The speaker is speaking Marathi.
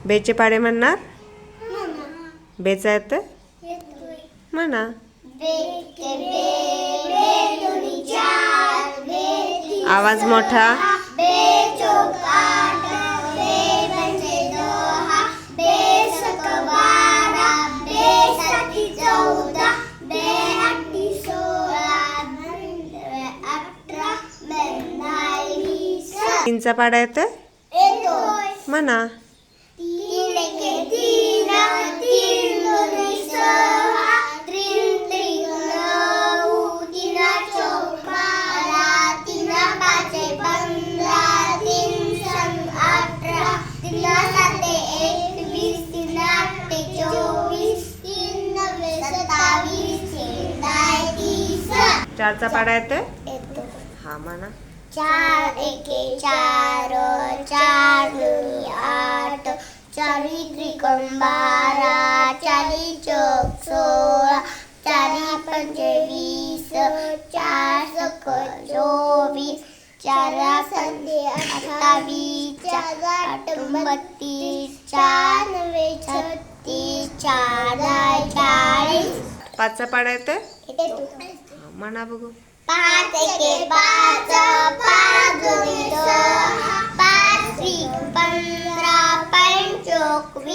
बेचे पाडे म्हणणार. बेचा येतं म्हणा. आवाज मोठा. तीनचा पाडा येतं म्हणा. चारचा पाडा येतं हा म्हणा. 4 एके 4, 4 दुनी 8, 4 त्रिकोण 12, 4 चौक 16, 4 पंचे 20, 4 सक 24, 4 संधे 28, 4 आठ 32, 4 नवे 36, 4 40. पाचचा पाडा येतं म्हणा बघू. 5 एके 5, 5 दुनी 10, 5 त्रिक 15, 5 चौक 20.